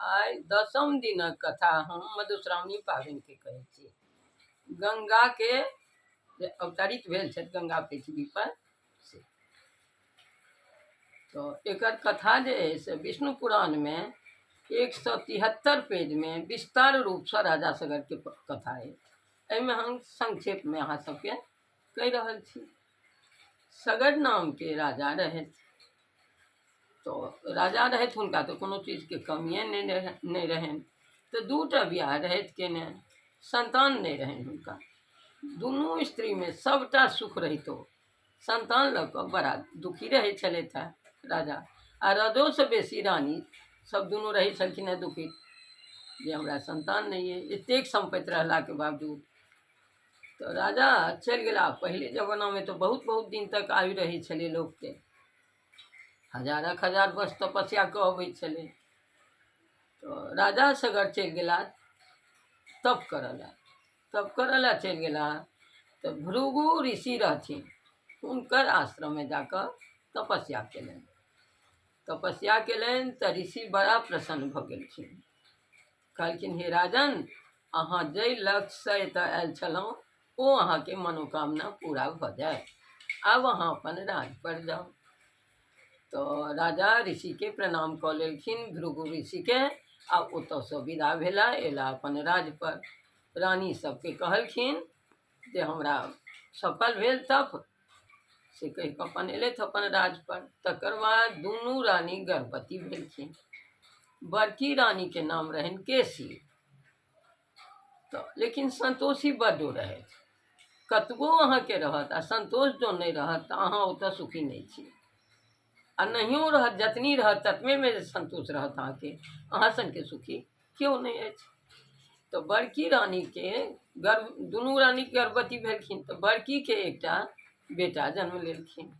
आइ 10म दिनक कथा हम मधुश्रावणी पाबनि के कहै छी। गंगा के जे अवतरित भेल छथि गंगा पृथ्वी पर से तो एकर कथा जे है से विष्णु पुराण में 173 पेज में विस्तार रूप से राजा सगर के कथा है। एहिमे हम संक्षेप में अहाँ सबके कहि रहल छी। सगर नाम के राजा रहथि। तो राजा रहथि, हुनका तो कोनो चीज के कमिए नहीं रहन। तो दूटा बियाह रहथि केने, संतान नहीं रहन हुनका। दुनू स्त्री में सबटा सुख रहितो, संतान लऽ कऽ बड़ा दुखी रहै छलथि है राजा। आ रजो से बेसी रानी सब दुनू रहै छलखिन है दुखी जे हमरा संतान नहीं है, एतेक संपत्ति रहला के बावजूद। तो राजा चलि गेला। पहले जमाना में तो बहुत बहुत दिन तक आयु रहै छलै लोक के, हजारक हजार वर्ष तपस्या कऽ अबै छलै। तो राजा सगर चलि गेला तप करऽ ला चलि गेला। तो भृगु ऋषि रहथिन, हुनकर आश्रम में जाकर तपस्या केलनि। तो ऋषि बड़ा प्रसन्न भऽ गेलखिन। कहलखिन, हे राजन, अहाँ जै लक्ष्य से एतऽ आयल छलहुँ ओ अहाँ के मनोकामना पूरा भऽ जाए, आब अहाँ अपन राज पर जाओ। तो राजा ऋषि के प्रणाम कऽ लेलखिन, भृगु ऋषि के, आ ओतऽ से विदा भेला, एला अपन राज पर। रानी सबके कहलखिन जे हमरा सफल भेल तप, से कहि कऽ अपन एलथि अपन राज पर। तकर बाद दुनू रानी गर्भवती भेलखिन। बड़की रानी के नाम रहनि केसी। तो लेकिन संतोषी बड्ड रहथि। कतबो अहाँ के रहत आ संतोष जो नहीं रहत तऽ अहाँ ओतऽ सुखी नहीं छी। आ नहियो रहत, जतनी रहत ततमे में संतोष रहत अहाँ सन के सुखी क्यों नहीं अछि। तो बड़की रानी के दुनू रानी गर्भवती भेलखिन। तो बड़की के एकटा बेटा जन्म लेलखिन,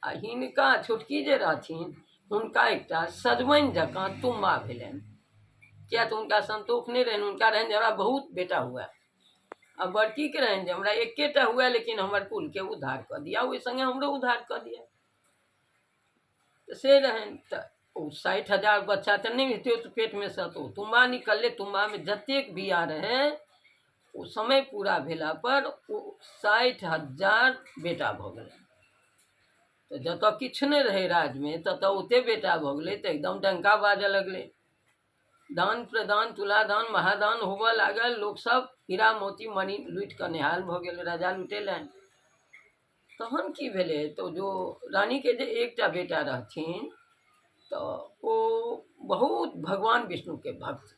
आ हिनका छोटकी जे रहथिन हुनका एकटा सजमनि जकाँ तुम्बा भेलनि। किया तो हुनका संतोष नहीं रहनि, हुनका रहनि जे हमरा बहुत बेटा हुआ। आ बड़की के रहनि जे हमरा एकेटा हुआ, लेकिन हमर कुल के उद्धार कर दिया, ओहि संगे हमरो उद्धार कर दिया। तो से रहनि। तो 60,000 बच्चा तो नहीं हेतै तो पेट में से, तो तुम्बा निकलले। तुम्बा में जतेक बिया रहे वो समय पूरा भेला पर 60,000 बेटा भऽ गेलै। तो जतऽ किछु नहीं रहे राज में ततऽ ओते बेटा भऽ गेलै। तो एकदम डंका बाजऽ लगलै, दान प्रदान तुलादान महादान होबऽ लागल। लोग सब हीरा मोती मणि लूटि कऽ निहाल भऽ गेल, राजा लुटेलनि। तहन की भेलै, तो जो रानी के जे एकटा बेटा रहथिन तो वो बहुत भगवान विष्णु के भक्त।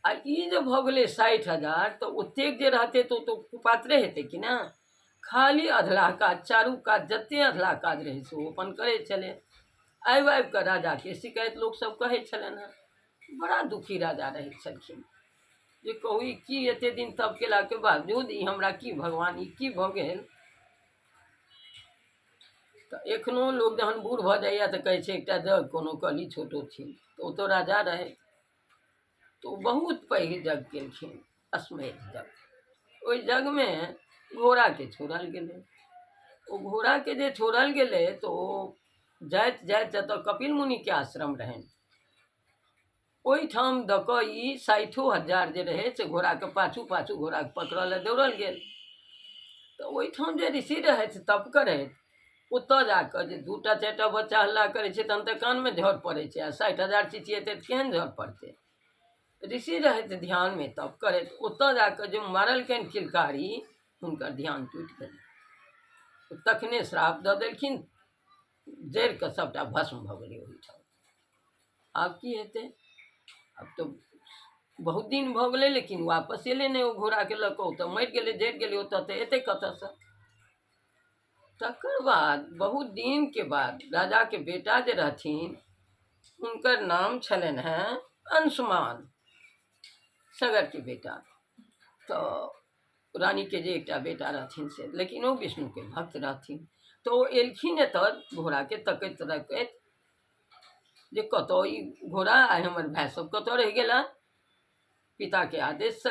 आ ई जे भऽ गेलै 60,000, तो ओतेक जे रहते तो कुपात्रे हेतै कि ना। खाली अधलाह काज, चारू काज जते अधलाह काज रहै से ओ अपन करै छलै। आबि कऽ राजा के शिकायत लोक सब कहै छलनि हैं। बड़ा दुखी राजा रहै छलखिन जे कहू ई की एते दिन तप केला के बावजूद ई हमरा की भगवान ई की भऽ गेल। तो एखनो लोग जहन बूढ़ भऽ जाइए तो कहै छै एकटा जग कोनो कली छोटो छी। तो ओ तो राजा रहे, तो बहुत पैघ जग केलखिन, अश्वमेध जग। ओहि जग में घोड़ा के छोड़ल गेलै। ओ घोड़ा के जे छोड़ल गेलै तो जाइत जाइत जतऽ कपिल मुनि के आश्रम रहनि, ओहिठाम दऽ कऽ ई 60,000 जे रहे से घोड़ा के पाछू पाछू घोड़ा के पकड़ऽ ले दौड़ल गेल। तो ओहिठाम जे ऋषि रहथि तप करैत, ओतऽ जाकर जे 2टा 4टा बच्चा हल्ला करै छै तहन तऽ कान में झड़ पड़ै छै। आ 60,000 चिचिएतै तऽ केहन झड़ पड़तै। ऋषि रहथि ध्यान में तप करैत, ओतऽ जाकर जे मारलखिन किलकारी, हुनकर ध्यान टूटि गेलै। तखने श्राप दऽ देलखिन, जरि कऽ सबटा भस्म भऽ गेलै ओहिठाम। आब की हेतै। अब तो बहुत दिन भऽ गेलै लेकिन वापस एलै नहि ओ घोड़ा के लऽ कऽ। ओ तऽ मरि गेलै, जरि गेलै, ओतऽ तऽ एतै कतऽसँ। तकर बाद बहुत दिन के बाद राजा के बेटा जे रहथिन हुनकर नाम छलनि हैं अंशुमान, सगर के बेटा। तो रानी के जे एकटा बेटा रहथिन से, लेकिन वो विष्णु के भक्त रहथिन। तो वो एलखिन एतऽ घोड़ा के तकैत तकैत जे कतऽ ई घोड़ा आइ हमर भाई सब कतऽ रहि गेला। पिता के आदेश से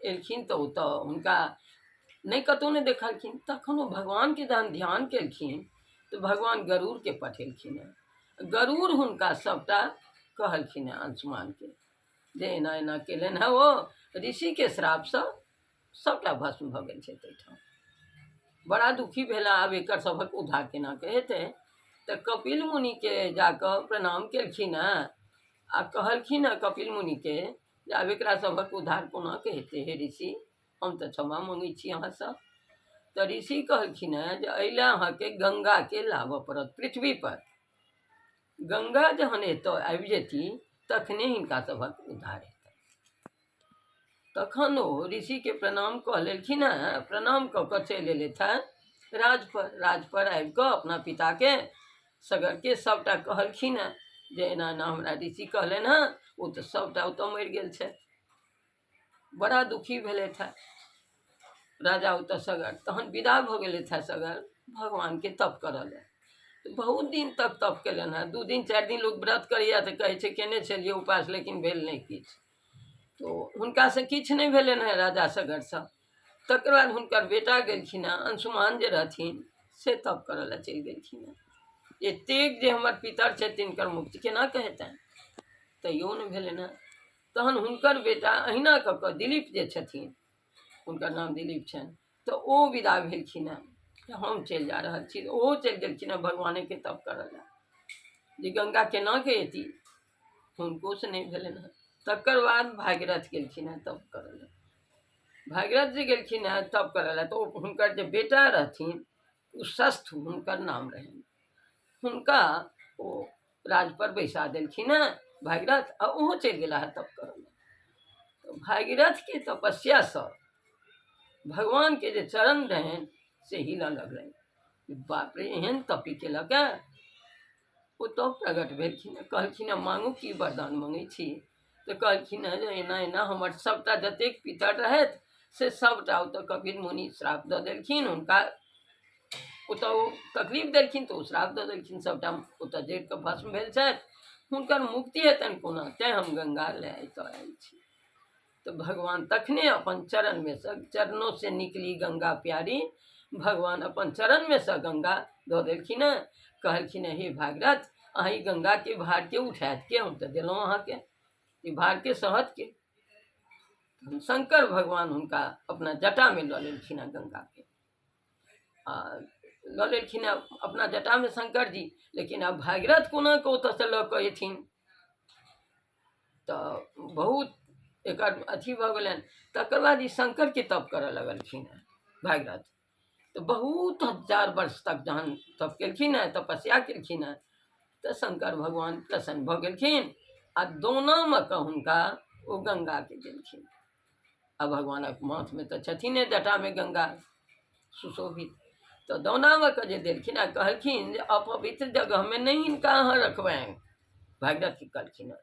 एलखिन तो ओतऽ हुनका नहीं कतौ नहीं देखलखिन। तखन ओ भगवान के जहन ध्यान केलखिन तो भगवान गरुड़ के पठेलखिन है। गरुड़ हुनका सबटा कहलखिन है अंशुमान के जे एना एना केलन है वो ऋषि के श्राप से सबटा भस्म भऽ गेल छै ताहिठाम। बड़ा दुखी भेला आब एकर सभक उद्धार केना के हेतै। तऽ कपिल मुनि के जाकऽ प्रणाम केलखिन हैं आ कहलखिन हैं कपिल मुनि के जे आब एकरा सभक उद्धार कोना के हेतै हे ऋषि, हम तऽ क्षमा मांगै छी अहाँसँ। तऽ ऋषि कहलखिन हैं जे एहि अहाँके गंगा के लाबऽ पड़त पृथ्वी पर। गंगा जहन एतऽ आबि जेती तखने हिनका सभक उद्धार हेतै। तखन ओ ऋषि के प्रणाम कऽ लेलखिन हैं, प्रणाम कऽ कऽ चलि एलथि हैं राज पर आबि कऽ अपना पिता के सगर के सबटा कहलखिन हैं जे एना एना हमरा ऋषि कहलनि हैं, ओ तऽ सबटा ओतऽ मरि गेल छै। बड़ा दुखी भेलथि हैं राजा ओतऽ सगर। तहन विदा भऽ गेलथि हैं सगर भगवान के तप करऽ लए। बहुत दिन तक तप केलनि हैं, 2 दिन 4 दिन लोग व्रत करैया तऽ कहै छै केने छलियै उपास लेकिन भेल नहि किछु। तो हुनका से किछु नहि भेलनि हैं राजा सगरसँ। तकर बाद हुनकर बेटा गेलखिन हैं अंशुमान जे रहथिन से तप करऽ लए चलि गेलखिन हैं। एतेक जे हमर पितर छै तिनकर मुक्ति केना के हेतनि, तैयो नहि भेलनि हैं। तहन हुनकर बेटा अहिना कऽ कऽ दिलीप जे छथिन, हुनकर नाम दिलीप छनि, तऽ ओ विदा भेलखिन हैं कि हम चलि जा रहल छी। ओहो चलि गेलखिन हैं भगवाने के तप करऽ लए जे गंगा केना के एती, हुनको से नहि भेलनि हैं। तकर बाद भागीरथ गेलखिन हैं तप करऽ लए। भागीरथ जे गेलखिन हैं तप करऽ लए तऽ हुनकर जे बेटा रहथिन ओ शस्तु हुनकर नाम रहनि, हुनका ओ राज पर बैसा देलखिन हैं भागीरथ, आ ओहो चलि गेला है तप करऽ लए। तो भागीरथ के तपस्या से भगवान के जे चरण रहनि से हिलऽ लगलनि। बाप रे एहन तपी केलक है। ओ तब प्रगट भेलखिन हैं, कहलखिन हैं मांगू की वरदान मांगै छी। तऽ कहलखिन हैं जे एना एना हमर सबटा जतेक पितर रहथि से सबटा ओतऽ कपिल मुनि श्राप दऽ देलखिन, हुनका ओतऽ ओ तकलीफ देलखिन तऽ ओ श्राप दऽ देलखिन, सबटा ओतऽ जरि कऽ भस्म भेल छथि, हुनकर मुक्ति हेतनि कोना, तेँ हम गंगा लए एतऽ आयल छी। तो भगवान तखने अपन चरण में से, चरणों से निकली गंगा प्यारी, भगवान अपन चरण में से गंगा दऽ देलखिन हैं। कहलखिन हैं हे भागीरथ अहाँ ई गंगा के भार के उठायत के, हम तऽ देलहुँ अहाँके ई भार के सहत के। शंकर भगवान हुनका अपना जटा में लऽ लेलखिन हैं गंगा के, आ लऽ लेलखिन हैं अपना जटा में शंकर जी। लेकिन आब भागीरथ कोना कऽ ओतऽसँ लऽ कऽ एथिन, तऽ बहुत एकर अथी भऽ गेलनि। तकर बाद ई शंकर के तप करऽ लगलखिन हैं भागीरथ। तो बहुत 1000 वर्ष तक जहन तप केलखिन हैं, तपस्या केलखिन हैं, तऽ शंकर भगवान प्रसन्न भऽ गेलखिन आ दोनामे कऽ हुनका ओ गंगा के देलखिन। आ भगवानक माथ में तऽ छथिने जटा में गंगा सुशोभित, तो दौनामे कऽ जे देलखिन आ कहलखिन जे अपवित्र जगह में नहीं हिनका अहाँ रखबनि। भागीरथ की कहलखिन हैं,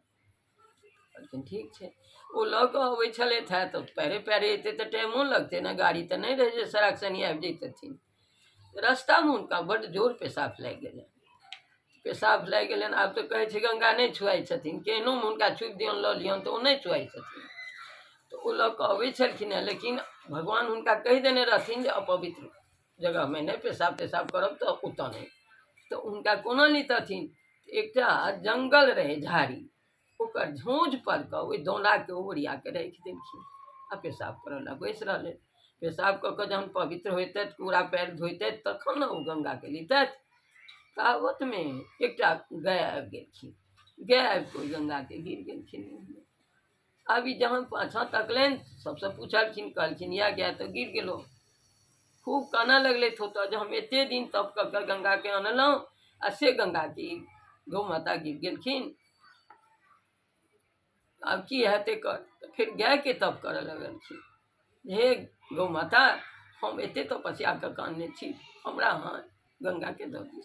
कहलखिन ठीक छै। ओ लऽ कऽ अबै छलथि हैं तऽ पैरे पैरे अयतै तऽ टाइमो लगतै ने, गाड़ी तऽ नहि रहै जे सड़क सनी आबि जैतथिन। रास्तामे हुनका बड्ड जोर पेशाब लागि गेलनि, पेशाब लागि गेलनि। आब तऽ कहै छै गंगा नहि छुआइ छथिन, केहनोमे हुनका छुपि दियौन लऽ लियौन तऽ ओ नहि छुआइ छथिन। तऽ ओ लऽ कऽ अबै छलखिन हैं, लेकिन भगवान हुनका कहि देने रहथिन जे अपवित्र जगह में नहीं पेशाब तेशाब करब तऽ ओतऽ नहीं। तऽ हुनका कोना लितथिन, एकटा जंगल रहे झाड़ी, ओकर झोंझ पर कऽ ओहि दौना के ओरिया के राखि देलखिन आ पेशाब करऽ लए बैस रहलै। पेशाब कऽ कऽ जहन पवित्र होइतथि, पूरा पैर धोइतथि, तखन ने ओ गंगा के लितथि। तावत में एकटा गाय आबि गेलखिन, गाय आबि कऽ गंगा के गिर गेलखिन। आब ई जहन पाछाँ तकलनि, सबसे पूछलखिन, कहलखिन या गाय तो गिर गेलो। खूब कानऽ लगलै ओतऽ जे हम एते दिन तप कऽ कऽ गंगा के अनलहुँ आ से गंगा की गौ माता गिर गेलखिन, आब की हेतै कर। तऽ फिर गाय के तप करऽ लगलखिन, हे गौ माता हम एते तपस्या कऽ कऽ अनने छी, हमरा अहाँ गंगा के दऽ दी।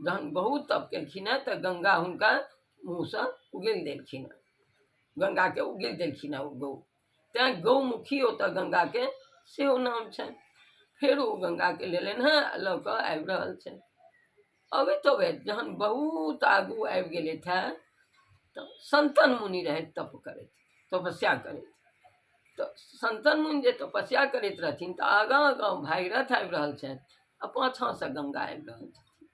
जहन बहुत तप केलखिन हैं तऽ गंगा हुनका मुँहसँ उगलि देलखिन हैं, गंगा के उगलि देलखिन हैं ओ गौ, तैँ गौमुखी ओतऽ गंगा के सेहो नाम छनि। फेर ओ गंगा के लेलनि हैं आ लऽ कऽ आबि रहल छनि। अबैत अबैत जहन बहुत आगू आबि गेलथि हैं तऽ संतन मुनि रहथि तप करैत, तपस्या करैत। तऽ संतन मुनि जे तपस्या करैत रहथिन तऽ आगाँ आगाँ भागीरथ आबि रहल छथि आ पाछाँ से गंगा आबि रहल छथिन।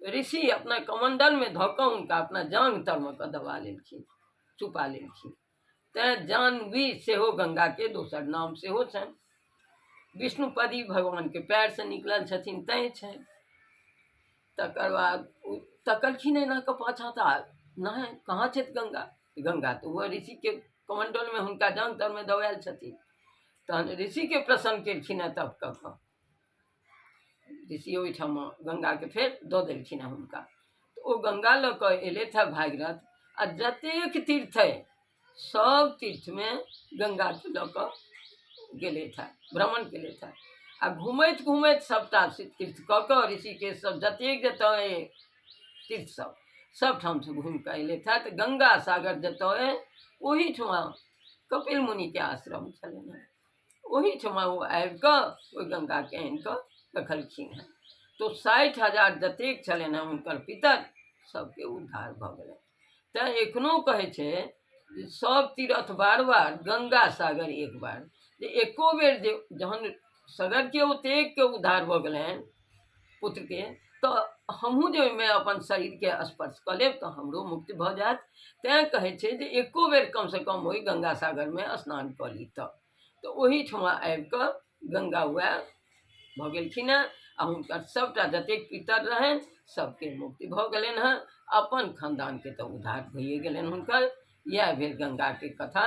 ऋषि अपना कमंडल में धऽ कऽ हुनका अपना जांग तरमे कऽ दबा लेलखिन, छुपा लेलखिन। तैँ जाह्नवी सेहो गंगाके दोसर नाम सेहो छनि। विष्णुपदी भगवानके पैरसँ निकलल छथिन तैँ छनि। तकर बाद तकलखिन एना कऽ पाछाँ तऽ नहि कहाँ छथि गंगा। गंगा तऽ वह ऋषिके कमंडलमे हुनका जांग तरमे दबायल छथिन। तहन ऋषिके प्रसन्न केलखिन हेँ तब कऽ कऽ ऋषि ओहिठाम गंगाके फेर दऽ देलखिन हेँ हुनका। तऽ ओ गंगा लऽ कऽ अयलथि हेँ भागीरथ, आ जतेक तीर्थ अइ सब तीर्थमे गंगाके लऽ कऽ गेलथि हेँ, भ्रमण केलथि हेँ। आ घूमैत घूमैत सभटा तीर्थ कऽ कऽ ऋषिकेश सब जतेक जतऽ अइ तीर्थ सब ठामसँ घूमि कऽ अयलथि हेँ। तऽ गंगा सागर जतऽ अइ ओहीठमा कपिल मुनिके आश्रम छलनि हेँ। ओहीठमा ओ आबि कऽ ओहि गंगाके आनि कऽ देखलखिन हेँ। तो 60,000 जतेक छलनि हेँ हुनकर पितर सबके उद्धार भऽ गेलनि। तैँ एखनो कहै छै जे सब तीर्थ बार बार, गंगा सागर एक बार। जे एको बेर जे जहन सगरके ओतेकके उद्धार भऽ गेलनि पुत्रके, तऽ हमहूँ जे ओहिमे अपन शरीरके स्पर्श कऽ लेब तऽ हमरो मुक्ति भऽ जायत। तैँ कहै छै जे एको बेर कमसँ कम ओहि गंगा सागरमे स्नान कऽ ली। तऽ ओहीठमा आबि कऽ गंगा वएह भऽ गेलखिन हेँ। आ हुनकर सभटा जतेक पितर रहनि सबके मुक्ति भऽ गेलनि हेँ। अपन खानदानके तऽ उद्धार भइए गेलनि हुनकर। इएह भेल गंगाके कथा।